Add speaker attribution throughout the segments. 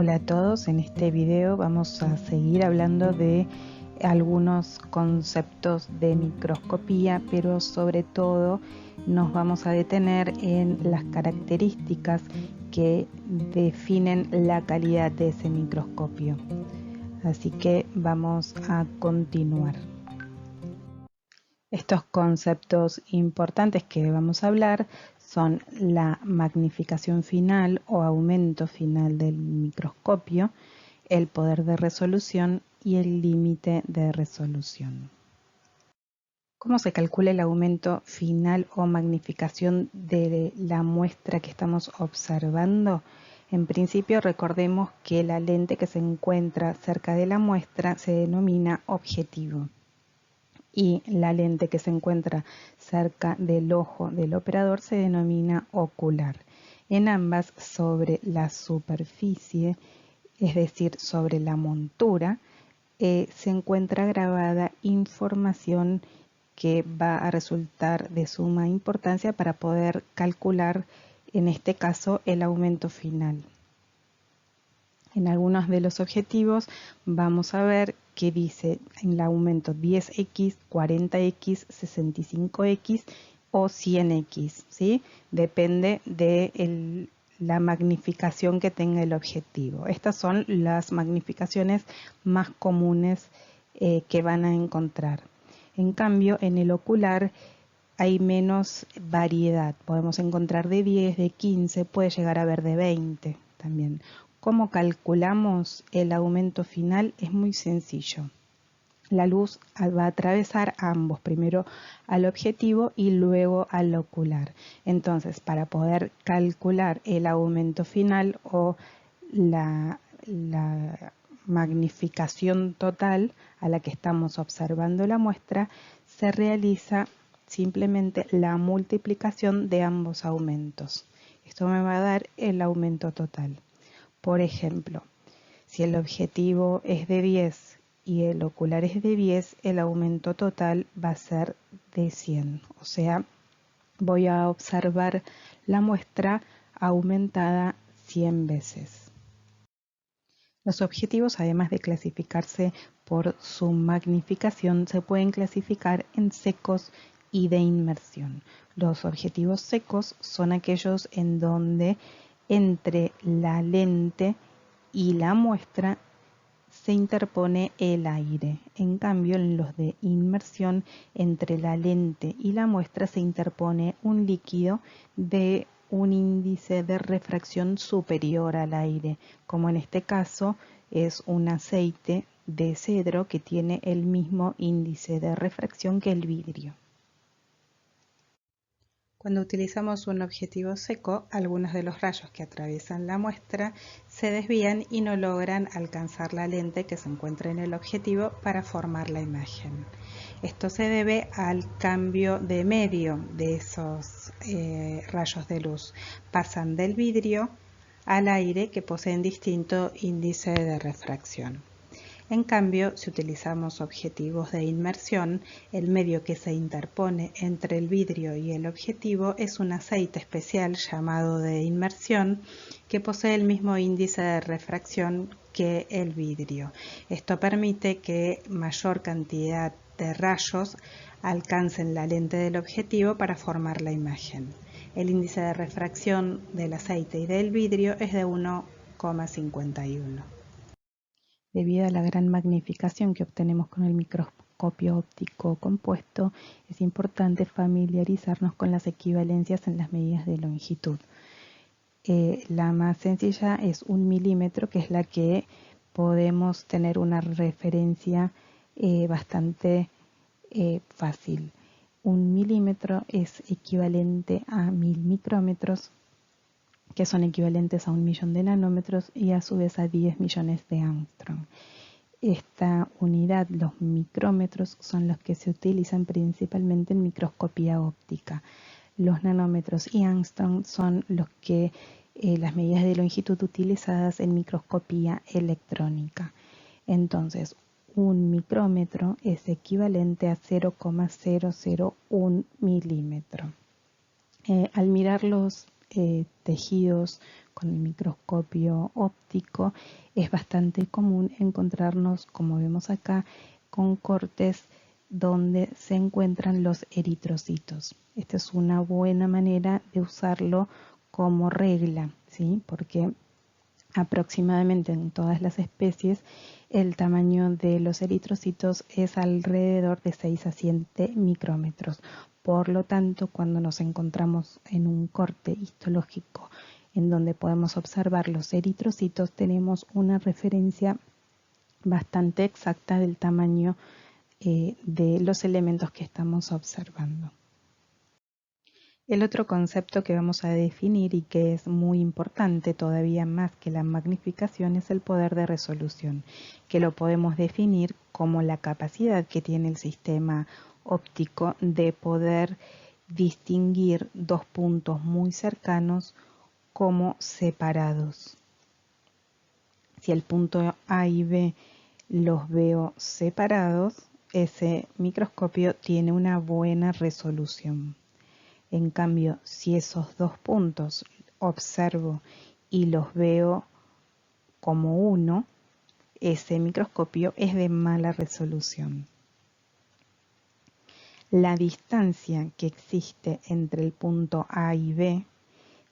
Speaker 1: Hola a todos, en este video vamos a seguir hablando de algunos conceptos de microscopía, pero sobre todo nos vamos a detener en las características que definen la calidad de ese microscopio. Así que vamos a continuar. Estos conceptos importantes que vamos a hablar son la magnificación final o aumento final del microscopio, el poder de resolución y el límite de resolución. ¿Cómo se calcula el aumento final o magnificación de la muestra que estamos observando? En principio, recordemos que la lente que se encuentra cerca de la muestra se denomina objetivo y la lente que se encuentra cerca del ojo del operador se denomina ocular. En ambas, sobre la superficie, es decir, sobre la montura, se encuentra grabada información que va a resultar de suma importancia para poder calcular, en este caso, el aumento final. En algunos de los objetivos vamos a ver que dice en el aumento 10x, 40x, 65x o 100x, ¿sí? Depende de la magnificación que tenga el objetivo. Estas son las magnificaciones más comunes que van a encontrar. En cambio, en el ocular hay menos variedad. Podemos encontrar de 10, de 15, puede llegar a haber de 20 también. ¿Cómo calculamos el aumento final? Es muy sencillo. La luz va a atravesar ambos, primero al objetivo y luego al ocular. Entonces, para poder calcular el aumento final o la magnificación total a la que estamos observando la muestra, se realiza simplemente la multiplicación de ambos aumentos. Esto me va a dar el aumento total. Por ejemplo, si el objetivo es de 10 y el ocular es de 10, el aumento total va a ser de 100. O sea, voy a observar la muestra aumentada 100 veces. Los objetivos, además de clasificarse por su magnificación, se pueden clasificar en secos y de inmersión. Los objetivos secos son aquellos en donde entre la lente y la muestra se interpone el aire. En cambio, en los de inmersión, entre la lente y la muestra se interpone un líquido de un índice de refracción superior al aire, como en este caso es un aceite de cedro que tiene el mismo índice de refracción que el vidrio. Cuando utilizamos un objetivo seco, algunos de los rayos que atraviesan la muestra se desvían y no logran alcanzar la lente que se encuentra en el objetivo para formar la imagen. Esto se debe al cambio de medio de esos rayos de luz. Pasan del vidrio al aire, que poseen distinto índice de refracción. En cambio, si utilizamos objetivos de inmersión, el medio que se interpone entre el vidrio y el objetivo es un aceite especial llamado de inmersión que posee el mismo índice de refracción que el vidrio. Esto permite que mayor cantidad de rayos alcancen la lente del objetivo para formar la imagen. El índice de refracción del aceite y del vidrio es de 1,51. Debido a la gran magnificación que obtenemos con el microscopio óptico compuesto, es importante familiarizarnos con las equivalencias en las medidas de longitud. La más sencilla es 1 milímetro, que es la que podemos tener una referencia bastante fácil. 1 milímetro es equivalente a 1000 micrómetros, que son equivalentes a 1 millón de nanómetros y a su vez a 10 millones de Armstrong. Esta unidad, los micrómetros, son los que se utilizan principalmente en microscopía óptica. Los nanómetros y Armstrong son las medidas de longitud utilizadas en microscopía electrónica. Entonces, un micrómetro es equivalente a 0,001 milímetro. Al mirar los tejidos con el microscopio óptico es bastante común encontrarnos, como vemos acá, con cortes donde se encuentran los eritrocitos. Esta es una buena manera de usarlo como regla, ¿sí? Porque aproximadamente en todas las especies el tamaño de los eritrocitos es alrededor de 6 a 7 micrómetros. Por lo tanto, cuando nos encontramos en un corte histológico en donde podemos observar los eritrocitos, tenemos una referencia bastante exacta del tamaño de los elementos que estamos observando. El otro concepto que vamos a definir y que es muy importante todavía más que la magnificación es el poder de resolución, que lo podemos definir como la capacidad que tiene el sistema óptico de poder distinguir dos puntos muy cercanos como separados. Si el punto A y B los veo separados, ese microscopio tiene una buena resolución. En cambio, si esos dos puntos observo y los veo como uno, ese microscopio es de mala resolución. La distancia que existe entre el punto A y B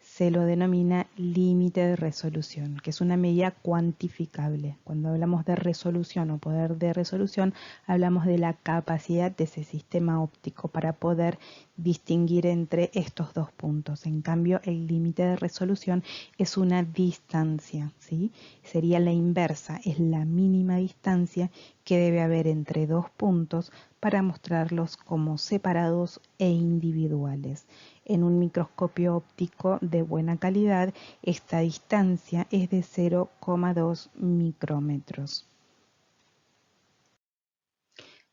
Speaker 1: se lo denomina límite de resolución, que es una medida cuantificable. Cuando hablamos de resolución o poder de resolución, hablamos de la capacidad de ese sistema óptico para poder distinguir entre estos dos puntos. En cambio, el límite de resolución es una distancia, ¿sí? Sería la inversa, es la mínima distancia que debe haber entre dos puntos para mostrarlos como separados e individuales. En un microscopio óptico de buena calidad, esta distancia es de 0,2 micrómetros.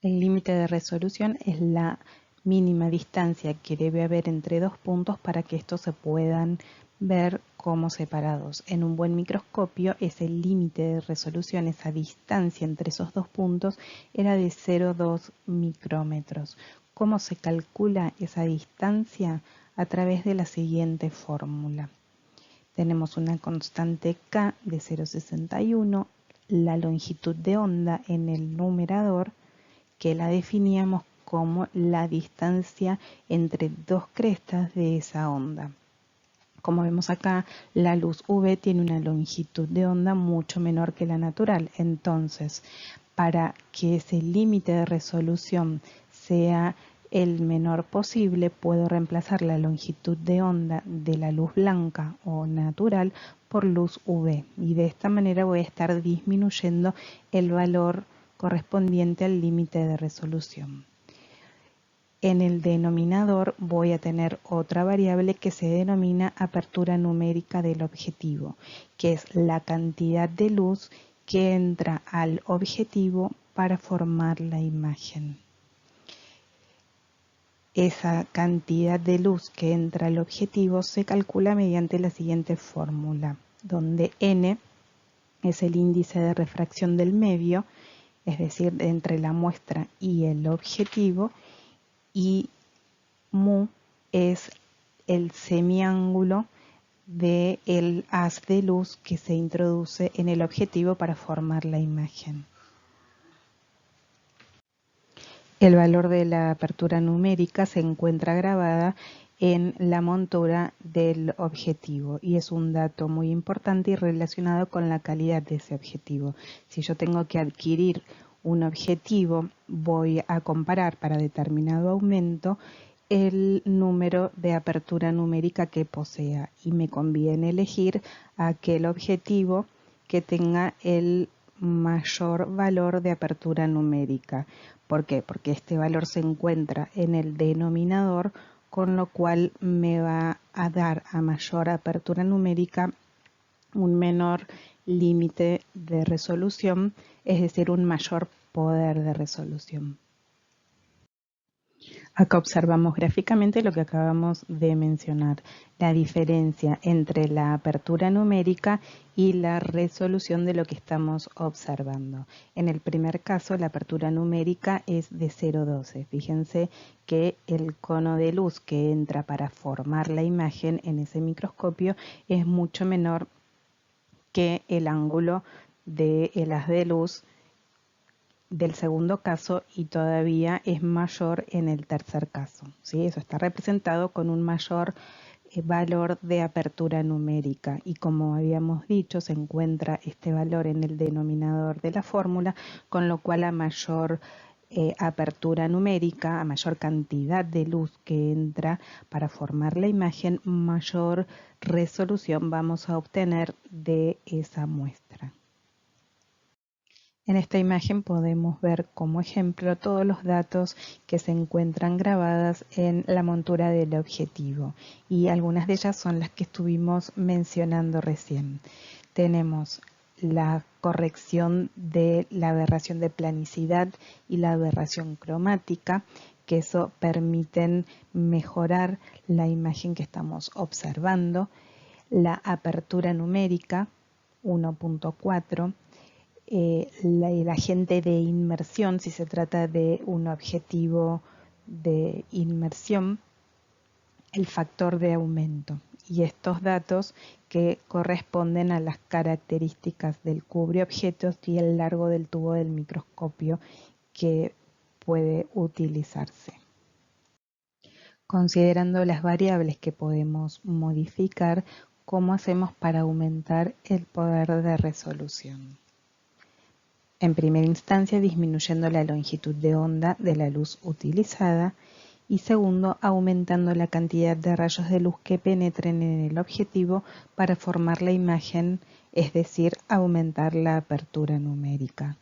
Speaker 1: El límite de resolución es la mínima distancia que debe haber entre dos puntos para que estos se puedan ver como separados. En un buen microscopio, ese límite de resolución, esa distancia entre esos dos puntos, era de 0,2 micrómetros. ¿Cómo se calcula esa distancia? A través de la siguiente fórmula. Tenemos una constante K de 0,61, la longitud de onda en el numerador, que la definíamos como la distancia entre dos crestas de esa onda. Como vemos acá, la luz UV tiene una longitud de onda mucho menor que la natural. Entonces, para que ese límite de resolución sea el menor posible, puedo reemplazar la longitud de onda de la luz blanca o natural por luz UV. Y de esta manera voy a estar disminuyendo el valor correspondiente al límite de resolución. En el denominador voy a tener otra variable que se denomina apertura numérica del objetivo, que es la cantidad de luz que entra al objetivo para formar la imagen. Esa cantidad de luz que entra al objetivo se calcula mediante la siguiente fórmula, donde n es el índice de refracción del medio, es decir, entre la muestra y el objetivo, y mu es el semiángulo del haz de luz que se introduce en el objetivo para formar la imagen. El valor de la apertura numérica se encuentra grabada en la montura del objetivo y es un dato muy importante y relacionado con la calidad de ese objetivo. Si yo tengo que adquirir un objetivo, voy a comparar para determinado aumento el número de apertura numérica que posea y me conviene elegir aquel objetivo que tenga el mayor valor de apertura numérica. ¿Por qué? Porque este valor se encuentra en el denominador, con lo cual me va a dar a mayor apertura numérica un menor límite de resolución, es decir, un mayor poder de resolución. Acá observamos gráficamente lo que acabamos de mencionar, la diferencia entre la apertura numérica y la resolución de lo que estamos observando. En el primer caso, la apertura numérica es de 0,12. Fíjense que el cono de luz que entra para formar la imagen en ese microscopio es mucho menor que el ángulo del haz de luz del segundo caso y todavía es mayor en el tercer caso, ¿sí? Eso está representado con un mayor valor de apertura numérica y como habíamos dicho se encuentra este valor en el denominador de la fórmula, con lo cual a mayor apertura numérica, a mayor cantidad de luz que entra para formar la imagen, mayor resolución vamos a obtener de esa muestra. En esta imagen podemos ver como ejemplo todos los datos que se encuentran grabadas en la montura del objetivo y algunas de ellas son las que estuvimos mencionando recién. Tenemos la corrección de la aberración de planicidad y la aberración cromática, que eso permiten mejorar la imagen que estamos observando, la apertura numérica 1.4, el agente de inmersión, si se trata de un objetivo de inmersión, el factor de aumento. Y estos datos que corresponden a las características del cubre objetos y el largo del tubo del microscopio que puede utilizarse. Considerando las variables que podemos modificar, ¿cómo hacemos para aumentar el poder de resolución? En primera instancia, disminuyendo la longitud de onda de la luz utilizada y segundo, aumentando la cantidad de rayos de luz que penetren en el objetivo para formar la imagen, es decir, aumentar la apertura numérica.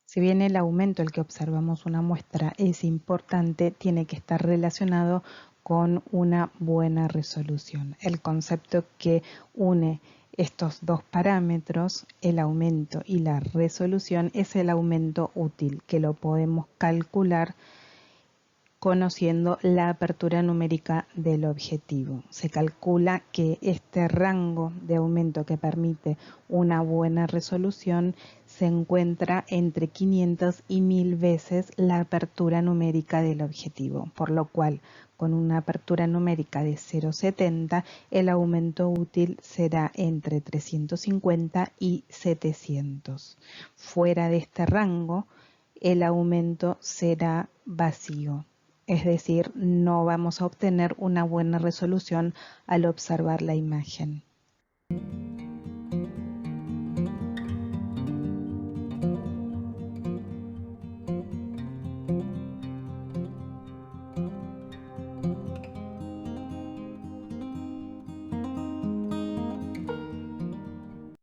Speaker 1: Si bien el aumento al que observamos una muestra es importante, tiene que estar relacionado con una buena resolución. El concepto que une estos dos parámetros, el aumento y la resolución, es el aumento útil, que lo podemos calcular conociendo la apertura numérica del objetivo. Se calcula que este rango de aumento que permite una buena resolución se encuentra entre 500 y 1000 veces la apertura numérica del objetivo, por lo cual con una apertura numérica de 0,70 el aumento útil será entre 350 y 700. Fuera de este rango, el aumento será vacío. Es decir, no vamos a obtener una buena resolución al observar la imagen.